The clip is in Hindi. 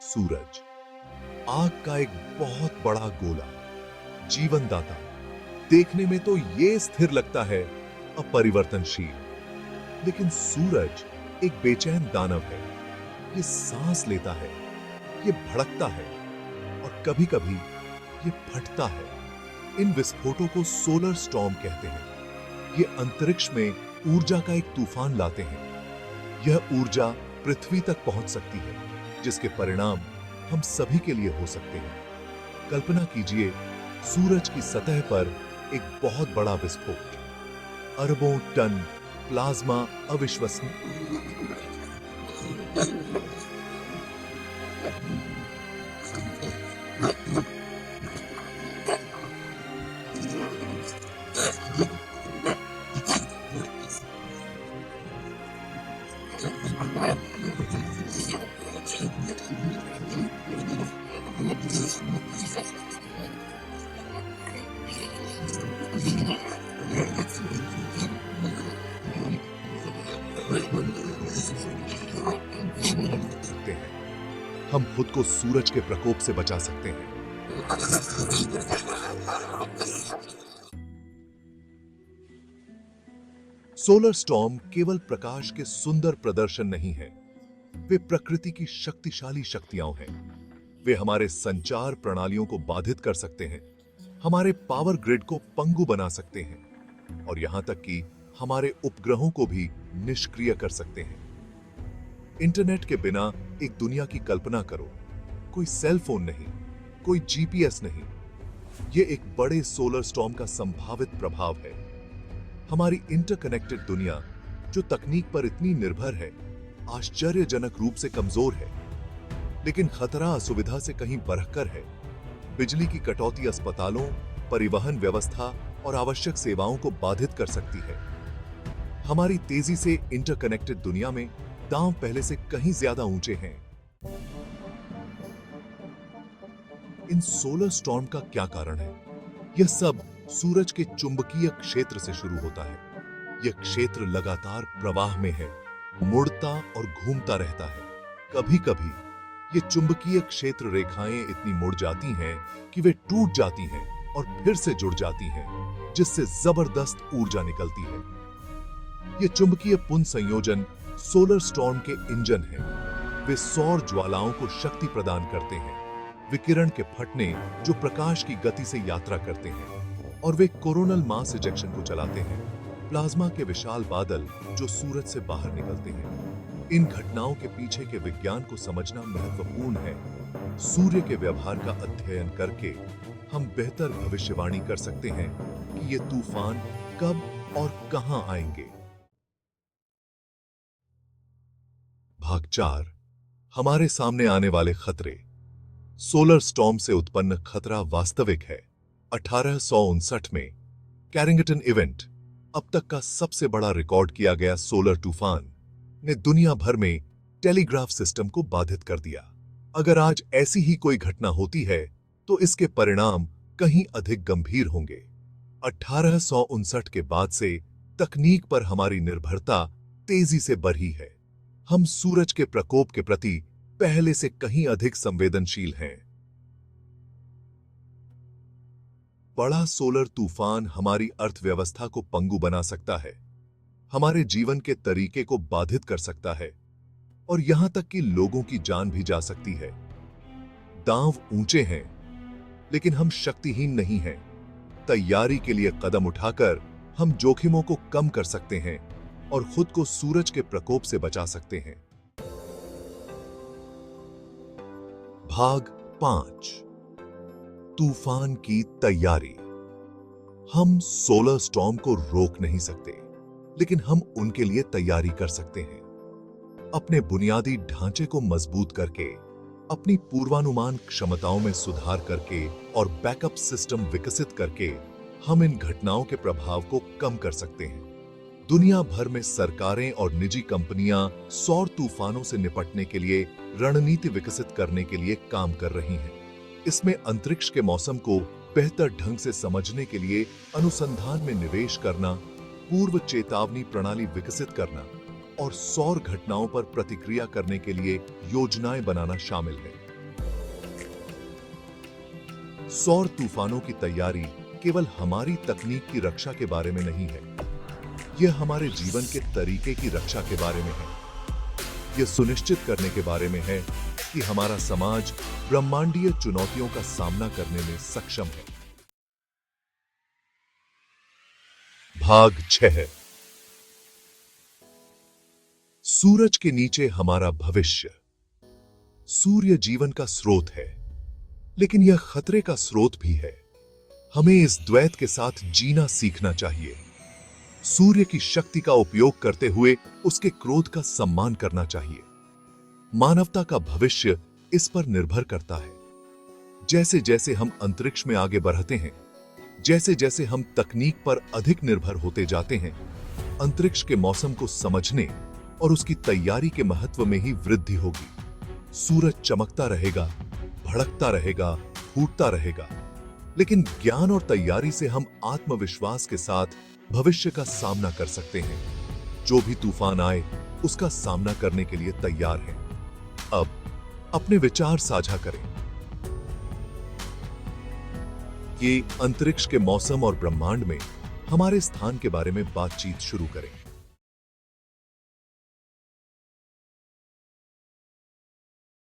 सूरज, आग का एक बहुत बड़ा गोला, जीवनदाता। देखने में तो ये स्थिर लगता है, अपरिवर्तनशील। लेकिन सूरज एक बेचैन दानव है। ये सांस लेता है, ये भड़कता है और कभी-कभी ये फटता है। इन विस्फोटों को सोलर स्टॉर्म कहते हैं। ये अंतरिक्ष में ऊर्जा का एक तूफान लाते हैं। यह ऊर्जा पृथ्वी तक पहुंच सकती है, जिसके परिणाम हम सभी के लिए हो सकते हैं। कल्पना कीजिए, सूरज की सतह पर एक बहुत बड़ा विस्फोट, अरबों टन प्लाज्मा अविश्वसनीय। सकते हैं। हम खुद को सूरज के प्रकोप से बचा सकते हैं। सोलर स्टॉर्म केवल प्रकाश के सुंदर प्रदर्शन नहीं है, वे प्रकृति की शक्तिशाली शक्तियां हैं। वे हमारे संचार प्रणालियों को बाधित कर सकते हैं, हमारे पावर ग्रिड को पंगु बना सकते हैं और यहां तक कि हमारे उपग्रहों को भी निष्क्रिय कर सकते हैं। इंटरनेट के बिना एक दुनिया की कल्पना करो। कोई सेल फोन नहीं, कोई जीपीएस नहीं। यह एक बड़े सोलर स्टॉर्म का संभावित प्रभाव है। हमारी इंटरकनेक्टेड दुनिया, जो तकनीक पर इतनी निर्भर है, आश्चर्यजनक रूप से कमजोर है। लेकिन खतरा असुविधा से कहीं बढ़कर है। बिजली की कटौती अस्पतालों, परिवहन व्यवस्था और आवश्यक सेवाओं को बाधित कर सकती है। हमारी तेजी से इंटरकनेक्टेड दुनिया में दांव पहले से कहीं ज्यादा ऊंचे हैं। इन सोलर स्टॉर्म का क्या कारण है? यह सब सूरज के चुंबकीय क्षेत्र से शुरू होता है। यह क्षेत्र लगातार प्रवाह में है, मुड़ता और घूमता रहता है। कभी-कभी ये चुंबकीय क्षेत्र रेखाएं इतनी मुड़ जाती हैं कि वे टूट जाती हैं और फिर से जुड़ जाती हैं, जिससे जबरदस्त ऊर्जा निकलती है। ये चुंबकीय पुंज संयोजन सोलर स्टॉर्म के इंजन हैं। वे सौर ज्वालाओं को शक्ति प्रदान करते हैं, विकिरण के फटने जो प्रकाश की गति से यात्रा करते हैं, और वे कोरोनल मास इजेक्शन को चलाते हैं, प्लाज्मा के विशाल बादल जो सूरज से बाहर निकलते हैं। इन घटनाओं के पीछे के विज्ञान को समझना महत्वपूर्ण है। सूर्य के व्यवहार का अध्ययन करके हम बेहतर भविष्यवाणी कर सकते हैं कि ये तूफान कब और कहां आएंगे। भाग 4, हमारे सामने आने वाले खतरे। सोलर स्टॉर्म से उत्पन्न खतरा वास्तविक है। 1859 में कैरिंगटन इवेंट, अब तक का सबसे बड़ा रिकॉर्ड किया गया सोलर तूफान, ने दुनिया भर में टेलीग्राफ सिस्टम को बाधित कर दिया। अगर आज ऐसी ही कोई घटना होती है तो इसके परिणाम कहीं अधिक गंभीर होंगे। 1859 के बाद से तकनीक पर हमारी निर्भरता तेजी से बढ़ी है। हम सूरज के प्रकोप के प्रति पहले से कहीं अधिक संवेदनशील हैं। बड़ा सोलर तूफान हमारी अर्थव्यवस्था को पंगु बना सकता है, हमारे जीवन के तरीके को बाधित कर सकता है और यहां तक कि लोगों की जान भी जा सकती है। दांव ऊंचे हैं, लेकिन हम शक्तिहीन नहीं हैं। तैयारी के लिए कदम उठाकर हम जोखिमों को कम कर सकते हैं और खुद को सूरज के प्रकोप से बचा सकते हैं। भाग 5, तूफान की तैयारी। हम सोलर स्टॉर्म को रोक नहीं सकते, लेकिन हम उनके लिए तैयारी कर सकते हैं। अपने बुनियादी ढांचे को मजबूत करके, अपनी पूर्वानुमान क्षमताओं में सुधार करके और बैकअप सिस्टम विकसित करके हम इन घटनाओं के प्रभाव को कम कर सकते हैं। दुनिया भर में सरकारें और निजी कंपनियां सौर तूफानों से निपटने के लिए रणनीति विकसित करने के लिए काम कर रही हैं। इसमें अंतरिक्ष के मौसम को बेहतर ढंग से समझने के लिए अनुसंधान में निवेश करना, पूर्व चेतावनी प्रणाली विकसित करना और सौर घटनाओं पर प्रतिक्रिया करने के लिए योजनाएं बनाना शामिल है। सौर तूफानों की तैयारी केवल हमारी तकनीक की रक्षा के बारे में नहीं है, यह हमारे जीवन के तरीके की रक्षा के बारे में है। यह सुनिश्चित करने के बारे में है कि हमारा समाज ब्रह्मांडीय चुनौतियों का सामना करने में सक्षम है। भाग 6। सूरज के नीचे हमारा भविष्य। सूर्य जीवन का स्रोत है, लेकिन यह खतरे का स्रोत भी है। हमें इस द्वैत के साथ जीना सीखना चाहिए। सूर्य की शक्ति का उपयोग करते हुए उसके क्रोध का सम्मान करना चाहिए। मानवता का भविष्य इस पर निर्भर करता है। जैसे जैसे हम अंतरिक्ष में आगे बढ़ते हैं, जैसे जैसे हम तकनीक पर अधिक निर्भर होते जाते हैं, अंतरिक्ष के मौसम को समझने और उसकी तैयारी के महत्व में ही वृद्धि होगी। सूरज चमकता रहेगा, भड़कता रहेगा, फूटता रहेगा, लेकिन ज्ञान और तैयारी से हम आत्मविश्वास के साथ भविष्य का सामना कर सकते हैं। जो भी तूफान आए, उसका सामना करने के लिए तैयार हैं। अब अपने विचार साझा करें। ये अंतरिक्ष के मौसम और ब्रह्मांड में हमारे स्थान के बारे में बातचीत शुरू करें।